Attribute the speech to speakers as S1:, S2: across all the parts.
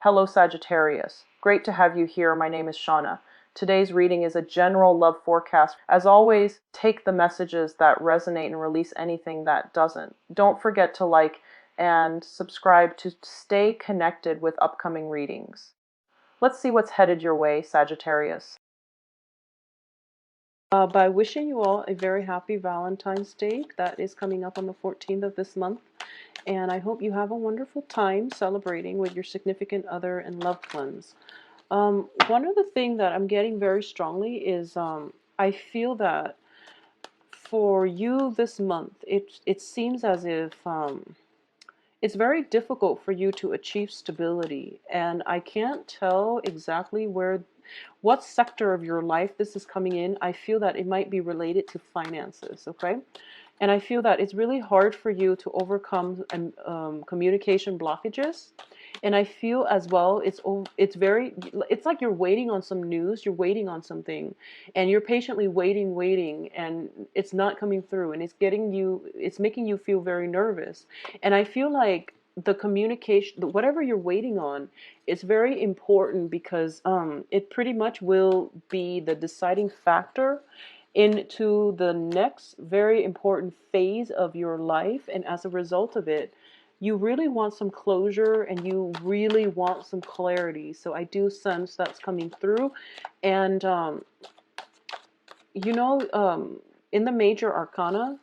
S1: Hello Sagittarius. Great to have you here. My name is Shauna. Today's reading is a general love forecast. As always, take the messages that resonate and release anything that doesn't. Don't forget to like and subscribe to stay connected with upcoming readings. Let's see what's headed your way, Sagittarius. By wishing you all a very happy Valentine's Day that is coming up on the 14th of this month. And I hope you have a wonderful time celebrating with your significant other and loved ones. One of the things that I'm getting very strongly is I feel that for you this month, it seems as if it's very difficult for you to achieve stability. And I can't tell exactly what sector of your life this is coming in. I feel that it might be related to finances, okay? And I feel that it's really hard for you to overcome communication blockages. And I feel as well, it's like you're waiting on some news, you're waiting on something, and you're patiently waiting, and it's not coming through, and it's making you feel very nervous. And I feel like the communication, whatever you're waiting on, is very important because it pretty much will be the deciding factor into the next very important phase of your life. And as a result of it, you really want some closure and you really want some clarity. So I do sense that's coming through. And in the major arcana,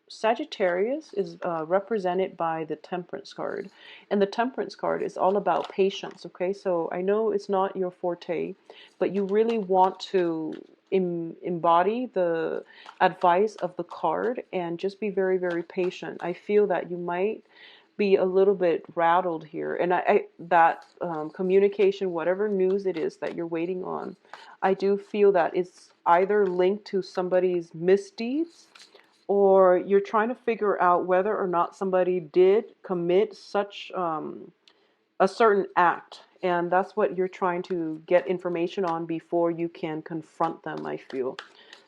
S1: Sagittarius is represented by the Temperance card. And the Temperance card is all about patience, okay? So I know it's not your forte, but you really want to embody the advice of the card and just be very, very patient. I feel that you might be a little bit rattled here. And that communication, whatever news it is that you're waiting on, I do feel that it's either linked to somebody's misdeeds, or you're trying to figure out whether or not somebody did commit such a certain act. And that's what you're trying to get information on before you can confront them, I feel.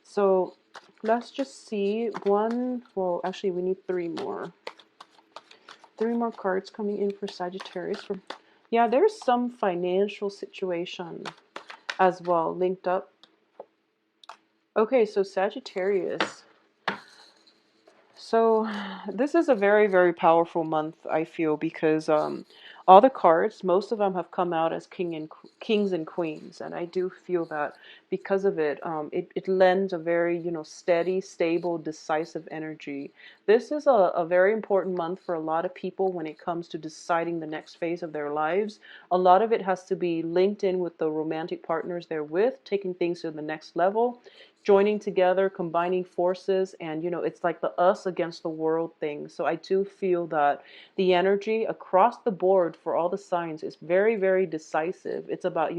S1: So let's just see well, actually we need three more. Three more cards coming in for Sagittarius. Yeah, there's some financial situation as well linked up. Okay, so Sagittarius. So this is a very, very powerful month, I feel, because all the cards, most of them have come out as kings and queens, and I do feel that because of it, it lends a very, steady, stable, decisive energy. This is a very important month for a lot of people when it comes to deciding the next phase of their lives. A lot of it has to be linked in with the romantic partners they're with, taking things to the next level, joining together, combining forces, and it's like the us against the world thing. So I do feel that the energy across the board for all the signs is very, very decisive. It's about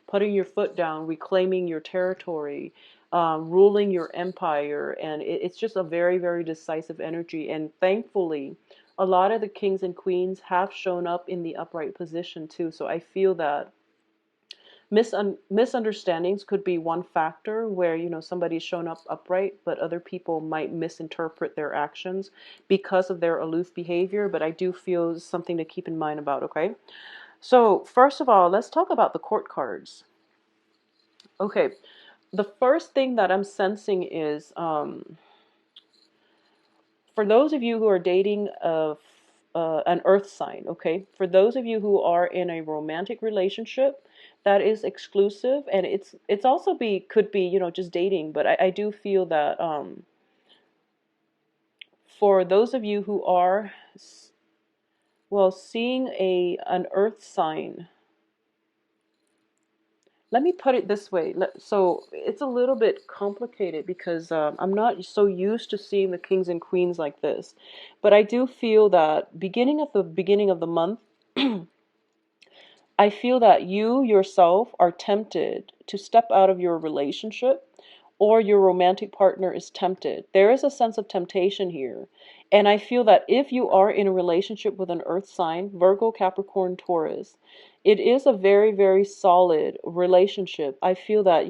S1: putting your foot down, reclaiming your territory, ruling your empire, and it's just a very, very decisive energy. And thankfully, a lot of the kings and queens have shown up in the upright position too. So I feel that misunderstandings could be one factor where somebody's shown up upright, but other people might misinterpret their actions because of their aloof behavior. But I do feel something to keep in mind about. Okay, so first of all, let's talk about the court cards. Okay, the first thing that I'm sensing is for those of you who are dating an earth sign, okay, for those of you who are in a romantic relationship that is exclusive, and it's also could be just dating, but I do feel that for those of you who are seeing an earth sign, let me put it this way. So it's a little bit complicated because I'm not so used to seeing the kings and queens like this. But I do feel that beginning of the month, I feel that you yourself are tempted to step out of your relationship, or your romantic partner is tempted. There is a sense of temptation here. And I feel that if you are in a relationship with an earth sign, Virgo, Capricorn, Taurus, it is a very, very solid relationship. I feel that,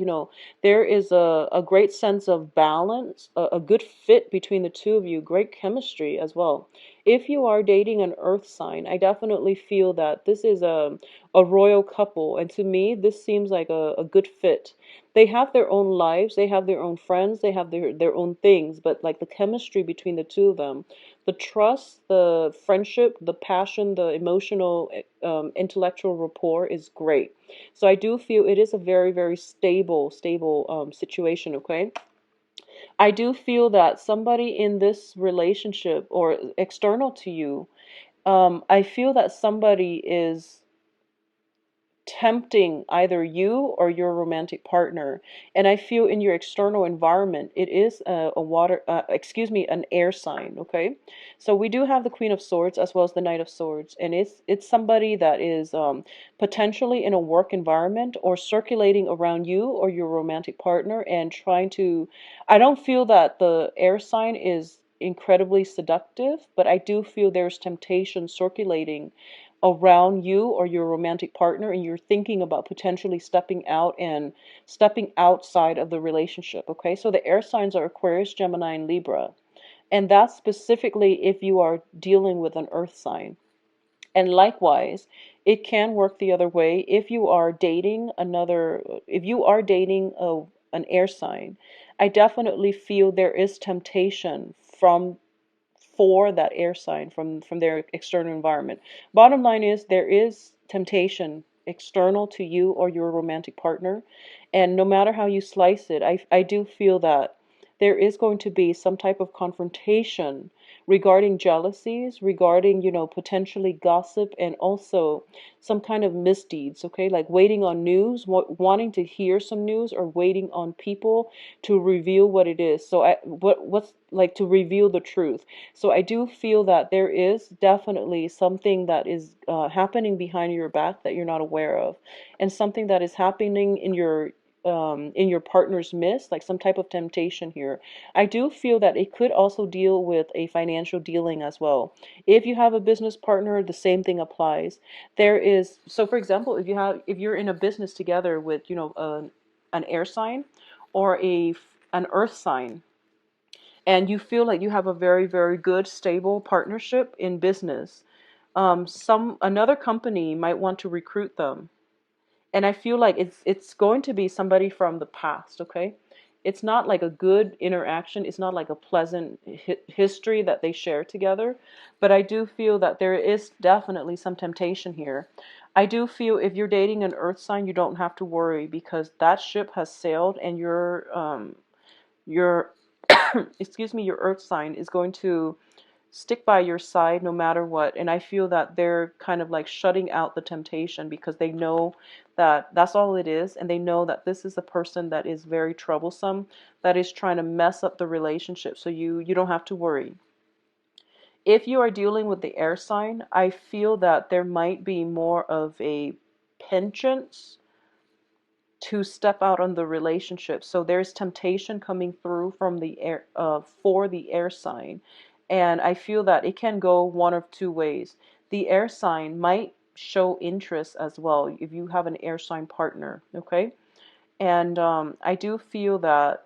S1: there is a great sense of balance, a good fit between the two of you, great chemistry as well. if you are dating an earth sign, I definitely feel that this is a royal couple. And to me, this seems like a good fit. They have their own lives, they have their own friends, they have their own things, but like the chemistry between the two of them, the trust, the friendship, the passion, the emotional, intellectual rapport is great. So I do feel it is a very, very stable situation, okay? I do feel that somebody in this relationship or external to you, I feel that somebody is tempting either you or your romantic partner. And I feel in your external environment, it is a water, excuse me, an air sign. Okay, so we do have the Queen of Swords as well as the Knight of Swords, and it's somebody that is potentially in a work environment or circulating around you or your romantic partner and trying to. I don't feel that the air sign is incredibly seductive, but I do feel there's temptation circulating around you or your romantic partner, and you're thinking about potentially stepping out and stepping outside of the relationship. Okay, so the air signs are Aquarius, Gemini, and Libra, and that's specifically if you are dealing with an earth sign. And likewise, it can work the other way if you are dating another, if you are dating an air sign. I definitely feel there is temptation from for that air sign from their external environment. Bottom line is there is temptation external to you or your romantic partner, and no matter how you slice it, I do feel that there is going to be some type of confrontation regarding jealousies, regarding, potentially gossip, and also some kind of misdeeds, okay? Like waiting on news, wanting to hear some news, or waiting on people to reveal what it is. So what's like to reveal the truth. So I do feel that there is definitely something that is happening behind your back that you're not aware of, and something that is happening in your partner's midst, like some type of temptation here. I do feel that it could also deal with a financial dealing as well. If you have a business partner, the same thing applies. There is, so for example, if you're in a business together with, an air sign or an earth sign, and you feel like you have a very, very good, stable partnership in business, some another company might want to recruit them, and I feel like it's going to be somebody from the past. Okay, it's not like a good interaction. It's not like a pleasant history that they share together, but I do feel that there is definitely some temptation here. I do feel if you're dating an earth sign, you don't have to worry because that ship has sailed, and your excuse me, your earth sign is going to stick by your side no matter what. And I feel that they're kind of like shutting out the temptation because they know that that's all it is, and they know that this is a person that is very troublesome, that is trying to mess up the relationship. So you don't have to worry. If you are dealing with the air sign, I feel that there might be more of a penchant to step out on the relationship. So there's temptation coming through from the air, for the air sign, and I feel that it can go one of two ways. The air sign might show interest as well if you have an air sign partner. Okay, and I do feel that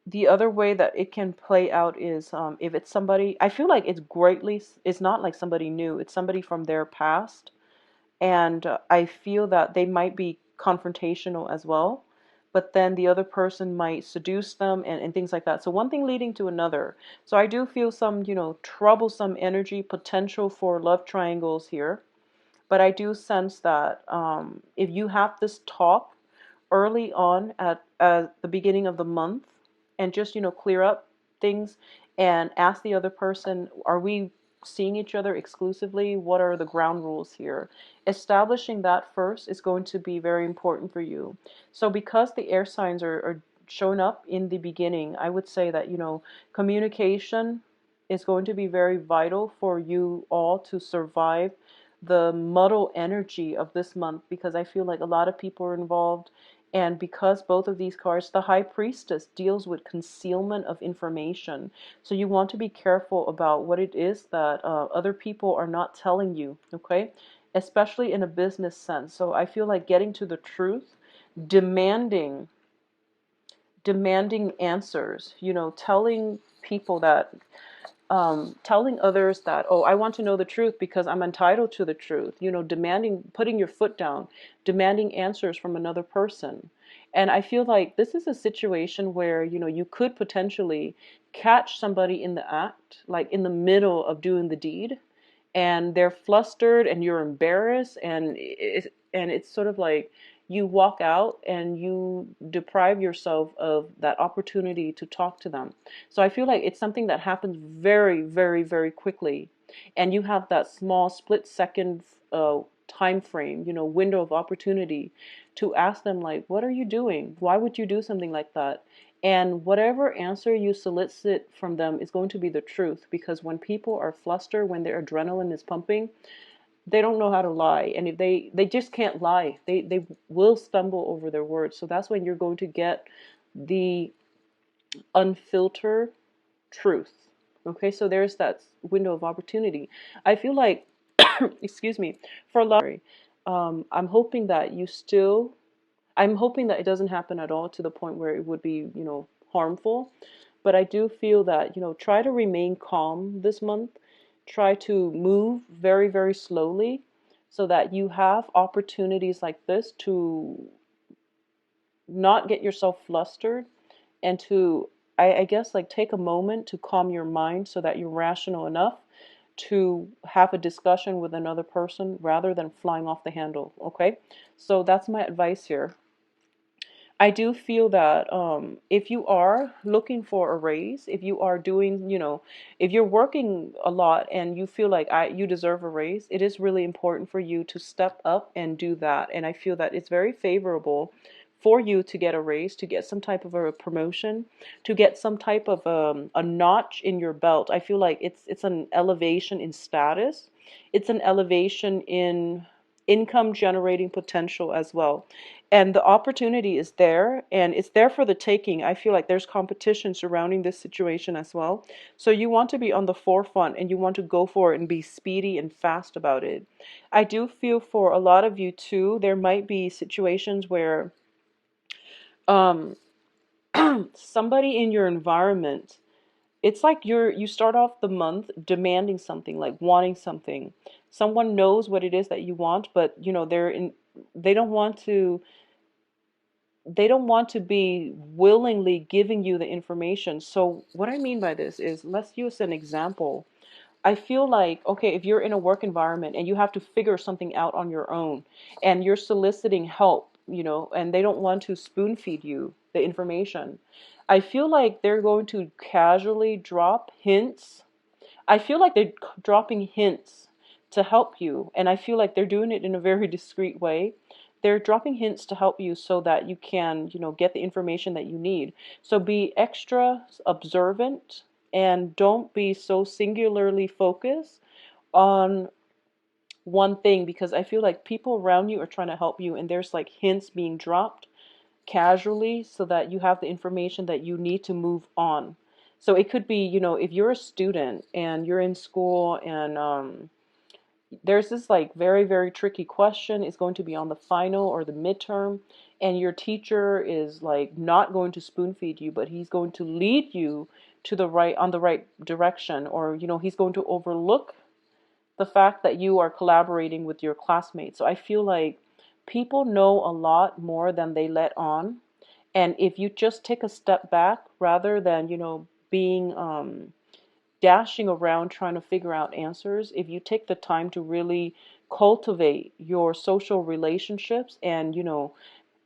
S1: the other way that it can play out is if it's somebody. I feel like it's not like somebody new. It's somebody from their past, and I feel that they might be confrontational as well, but then the other person might seduce them, and things like that. So one thing leading to another. So I do feel some, troublesome energy potential for love triangles here, but I do sense that if you have this talk early on at the beginning of the month, and just, clear up things and ask the other person, are we seeing each other exclusively? What are the ground rules here? Establishing that first is going to be very important for you. So because the air signs are showing up in the beginning, I would say that, communication is going to be very vital for you all to survive the muddle energy of this month, because I feel like a lot of people are involved. And because both of these cards, the High Priestess deals with concealment of information. So you want to be careful about what it is that other people are not telling you, okay? Especially in a business sense. So I feel like getting to the truth, demanding demanding answers, telling people that, telling others that, oh, I want to know the truth because I'm entitled to the truth, demanding, putting your foot down, demanding answers from another person. And I feel like this is a situation where, you could potentially catch somebody in the act, like in the middle of doing the deed, and they're flustered and you're embarrassed, and it's sort of like you walk out and you deprive yourself of that opportunity to talk to them. So I feel like it's something that happens very, very, very quickly, and you have that small split second time frame, window of opportunity to ask them, like, what are you doing? Why would you do something like that? And whatever answer you solicit from them is going to be the truth, because when people are flustered, when their adrenaline is pumping, they don't know how to lie. And if they just can't lie. They will stumble over their words. So that's when you're going to get the unfiltered truth. Okay, so there's that window of opportunity. I feel like, excuse me, for a lot, I'm hoping that you still, I'm hoping that it doesn't happen at all to the point where it would be, harmful. But I do feel that, try to remain calm this month. Try to move very, very slowly so that you have opportunities like this to not get yourself flustered, and to, I guess, like take a moment to calm your mind so that you're rational enough to have a discussion with another person rather than flying off the handle. Okay, so that's my advice here. I do feel that if you are looking for a raise, if you are doing, if you're working a lot and you feel like you deserve a raise, it is really important for you to step up and do that. And I feel that it's very favorable for you to get a raise, to get some type of a promotion, to get some type of a notch in your belt. I feel like it's an elevation in status. It's an elevation in income generating potential as well. And the opportunity is there, and it's there for the taking. I feel like there's competition surrounding this situation as well. So you want to be on the forefront and you want to go for it and be speedy and fast about it. I do feel for a lot of you too, there might be situations where um, somebody in your environment, it's like you start off the month demanding something, like wanting something. Someone knows what it is that you want, but they don't want to, be willingly giving you the information. So what I mean by this is, let's use an example. I feel like, okay, if you're in a work environment and you have to figure something out on your own and you're soliciting help, and they don't want to spoon feed you the information, I feel like they're going to casually drop hints. I feel like they're dropping hints to help you, and I feel like they're doing it in a very discreet way. They're dropping hints to help you so that you can, get the information that you need. So be extra observant and don't be so singularly focused on one thing, because I feel like people around you are trying to help you and there's like hints being dropped casually so that you have the information that you need to move on. So it could be, if you're a student and you're in school and there's this like very, very tricky question, it's going to be on the final or the midterm, and your teacher is like not going to spoon feed you, but he's going to lead you to the right, on the right direction, or he's going to overlook the fact that you are collaborating with your classmates. So I feel like people know a lot more than they let on. And if you just take a step back rather than, being dashing around trying to figure out answers, if you take the time to really cultivate your social relationships and,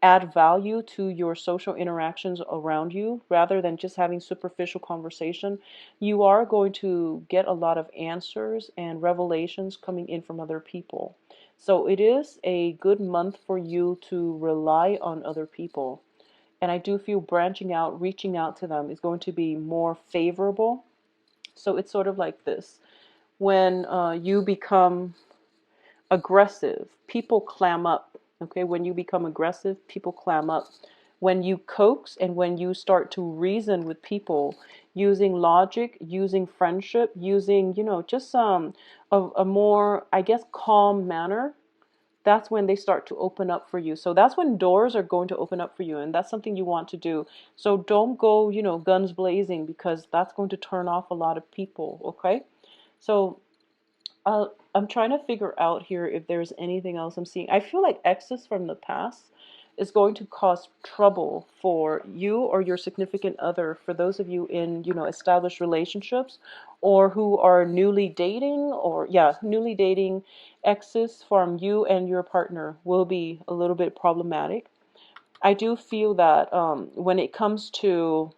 S1: add value to your social interactions around you rather than just having superficial conversation, you are going to get a lot of answers and revelations coming in from other people. So it is a good month for you to rely on other people. And I do feel branching out, reaching out to them is going to be more favorable. So it's sort of like this. When you become aggressive, people clam up. Okay, when you become aggressive, people clam up. When you coax and when you start to reason with people using logic, using friendship, using, just a more, I guess, calm manner, that's when they start to open up for you. So that's when doors are going to open up for you, and that's something you want to do. So don't go, guns blazing, because that's going to turn off a lot of people, okay? So I'm trying to figure out here if there's anything else I'm seeing. I feel like exes from the past is going to cause trouble for you or your significant other, for those of you in, established relationships, or who are newly dating, or yeah, newly dating. Exes from you and your partner will be a little bit problematic. I do feel that when it comes to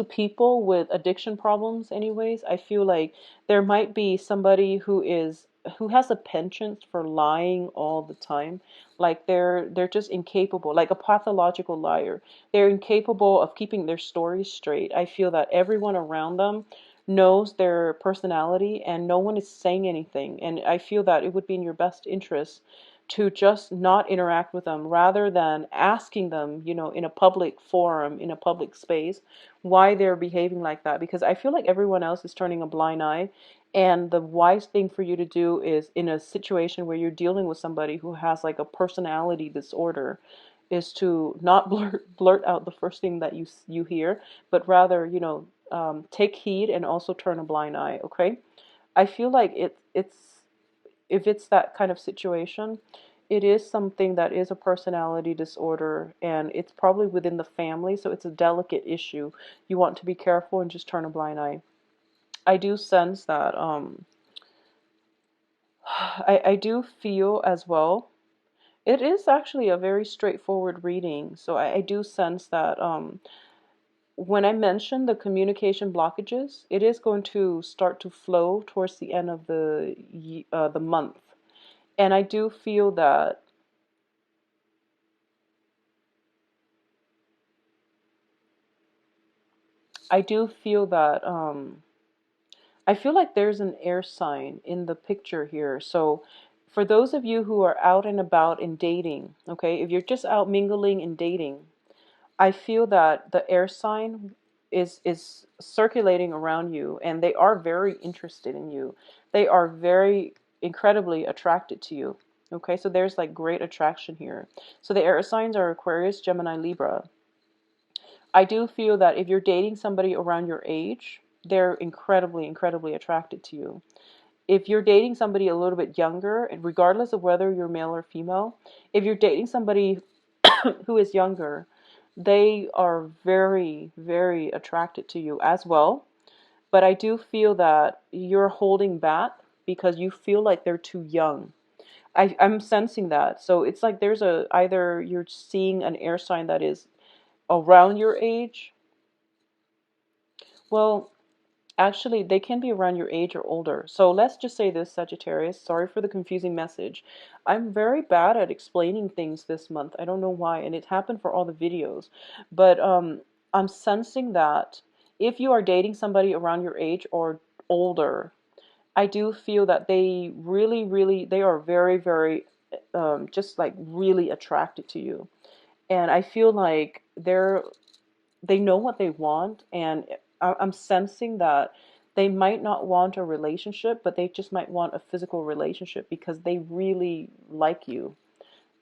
S1: people with addiction problems, anyways, I feel like there might be somebody who has a penchant for lying all the time. Like they're just incapable, like a pathological liar. They're incapable of keeping their story straight. I feel that everyone around them knows their personality and no one is saying anything. And I feel that it would be in your best interest to just not interact with them, rather than asking them, in a public forum, in a public space, why they're behaving like that. Because I feel like everyone else is turning a blind eye. And the wise thing for you to do is, in a situation where you're dealing with somebody who has like a personality disorder, is to not blurt out the first thing that you hear, but rather, take heed and also turn a blind eye. Okay, I feel like it's if it's that kind of situation, it is something that is a personality disorder, and it's probably within the family, so it's a delicate issue. You want to be careful and just turn a blind eye. I do sense that I do feel as well. It is actually a very straightforward reading, so I do sense that when I mention the communication blockages, it is going to start to flow towards the end of the month. And I do feel that I do feel that I feel like there's an air sign in the picture here. So for those of you who are out and about in dating, okay, if you're just out mingling and dating, I feel that the air sign is circulating around you, and they are very interested in you. They are very incredibly attracted to you. Okay, so there's like great attraction here. So the air signs are Aquarius, Gemini, Libra. I do feel that if you're dating somebody around your age, they're incredibly, incredibly attracted to you. If you're dating somebody a little bit younger, and regardless of whether you're male or female, if you're dating somebody who is younger, they are very, very attracted to you as well. But I do feel that you're holding back because you feel like they're too young. I'm sensing that. So it's like there's either you're seeing an air sign that is around your age. Well, actually, they can be around your age or older. So let's just say this, Sagittarius. Sorry for the confusing message. I'm very bad at explaining things this month. I don't know why, and it happened for all the videos. But I'm sensing that if you are dating somebody around your age or older, I do feel that they really, really, they are very, very, just like really attracted to you. And I feel like they know what they want, and I'm sensing that they might not want a relationship, but they just might want a physical relationship because they really like you.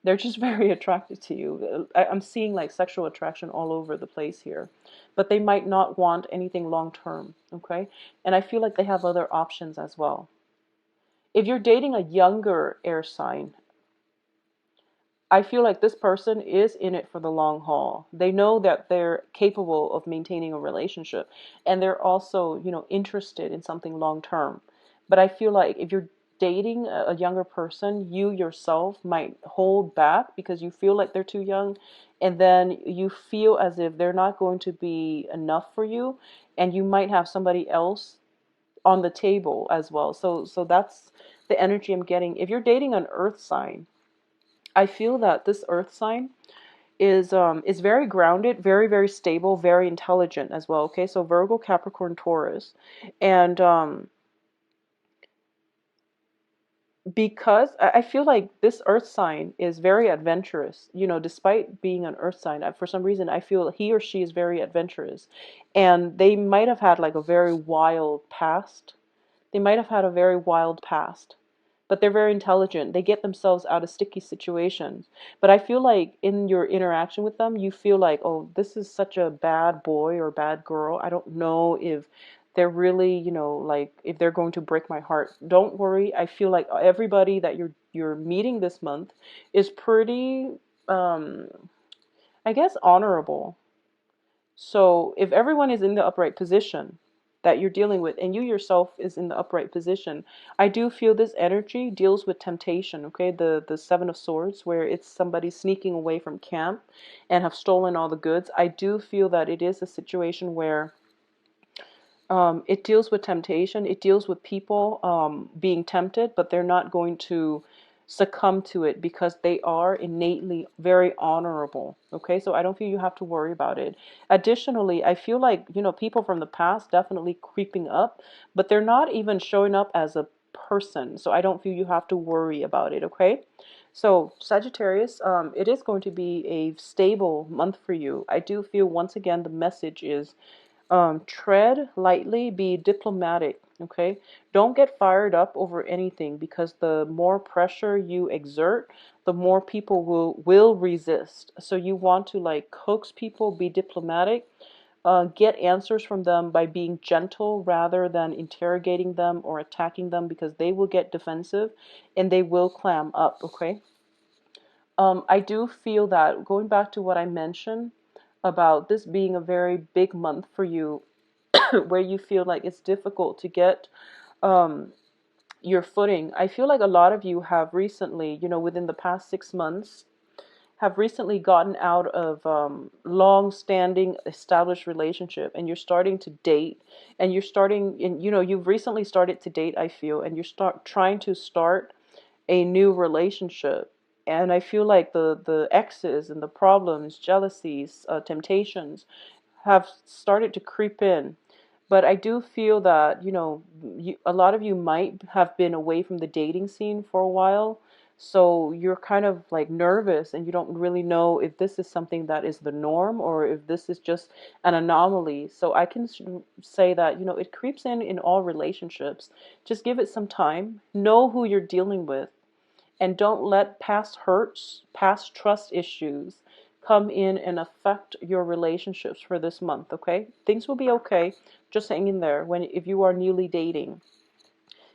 S1: They're just very attracted to you. I'm seeing like sexual attraction all over the place here, but they might not want anything long term, okay? And I feel like they have other options as well. If you're dating a younger air sign, I feel like this person is in it for the long haul. They know that they're capable of maintaining a relationship, and they're also, interested in something long term. But I feel like if you're dating a younger person, you yourself might hold back because you feel like they're too young, and then you feel as if they're not going to be enough for you, and you might have somebody else on the table as well. So that's the energy I'm getting. If you're dating an earth sign, I feel that this earth sign is very grounded, very, very stable, very intelligent as well. Okay, so Virgo, Capricorn, Taurus. And because I feel like this earth sign is very adventurous, despite being an earth sign, for some reason I feel he or she is very adventurous. And they might have had like a very wild past. They might have had a very wild past, but they're very intelligent. They get themselves out of sticky situations. But I feel like in your interaction with them, you feel like, oh, this is such a bad boy or bad girl. I don't know if they're really, like if they're going to break my heart. Don't worry. I feel like everybody that you're meeting this month is pretty, I guess, honorable. So if everyone is in the upright position that you're dealing with, and you yourself is in the upright position, I do feel this energy deals with temptation, okay? The Seven of Swords, where it's somebody sneaking away from camp and have stolen all the goods. I do feel that it is a situation where it deals with temptation. It deals with people being tempted, but they're not going to succumb to it because they are innately very honorable. Okay, so I don't feel you have to worry about it. Additionally, I feel like, people from the past definitely creeping up, but they're not even showing up as a person. So I don't feel you have to worry about it. Okay. So Sagittarius, it is going to be a stable month for you. I do feel once again the message is tread lightly, be diplomatic, okay? Don't get fired up over anything, because the more pressure you exert, the more people will resist. So you want to like coax people, be diplomatic, get answers from them by being gentle rather than interrogating them or attacking them, because they will get defensive and they will clam up, okay? I do feel that, going back to what I mentioned about this being a very big month for you, where you feel like it's difficult to get um, your footing. I feel like a lot of you have recently, within the past 6 months, have recently gotten out of long-standing established relationship, and you're starting to date, and you're starting, and you've recently started to date, I feel, and you're trying to start a new relationship. And I feel like the exes and the problems, jealousies, temptations have started to creep in. But I do feel that, a lot of you might have been away from the dating scene for a while. So you're kind of like nervous, and you don't really know if this is something that is the norm or if this is just an anomaly. So I can say that, it creeps in all relationships. Just give it some time. Know who you're dealing with, and don't let past hurts, past trust issues come in and affect your relationships for this month, okay? Things will be okay. Just hang in there if you are newly dating.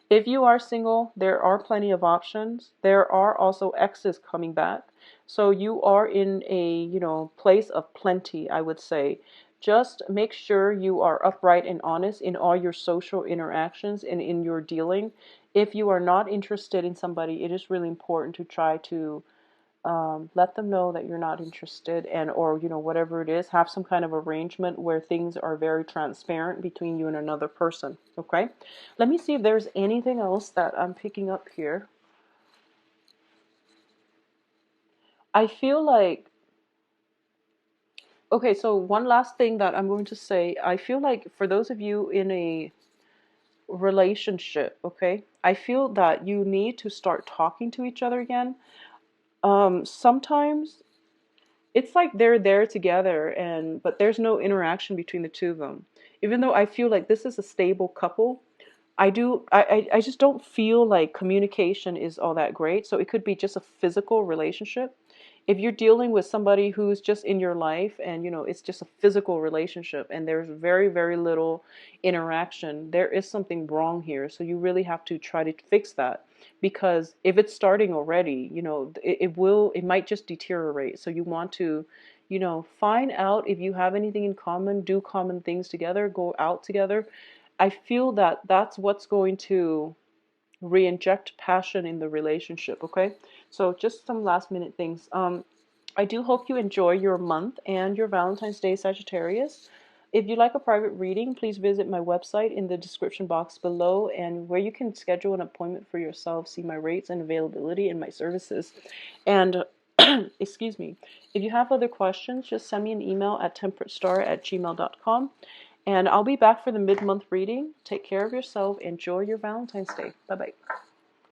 S1: If you are single, there are plenty of options. There are also exes coming back. So you are in a, place of plenty, I would say. Just make sure you are upright and honest in all your social interactions and in your dealing. If you are not interested in somebody, it is really important to try to let them know that you're not interested, and or whatever it is, have some kind of arrangement where things are very transparent between you and another person. Okay, let me see if there's anything else that I'm picking up here. I feel like, okay, so one last thing that I'm going to say, I feel like for those of you in a relationship, okay, I feel that you need to start talking to each other again. Sometimes it's like they're there together, but there's no interaction between the two of them. Even though I feel like this is a stable couple, I just don't feel like communication is all that great. So it could be just a physical relationship. If you're dealing with somebody who's just in your life, and it's just a physical relationship and there's very, very little interaction, there is something wrong here. So you really have to try to fix that, because if it's starting already, it might just deteriorate. So you want to, find out if you have anything in common, do common things together, go out together. I feel that that's what's going to re-inject passion in the relationship, okay? So just some last minute things. I do hope you enjoy your month and your Valentine's Day, Sagittarius. If you'd like a private reading, please visit my website in the description box below, and where you can schedule an appointment for yourself, see my rates and availability and my services. And excuse me, if you have other questions, just send me an email at temperatestar@gmail.com. And I'll be back for the mid-month reading. Take care of yourself. Enjoy your Valentine's Day. Bye-bye.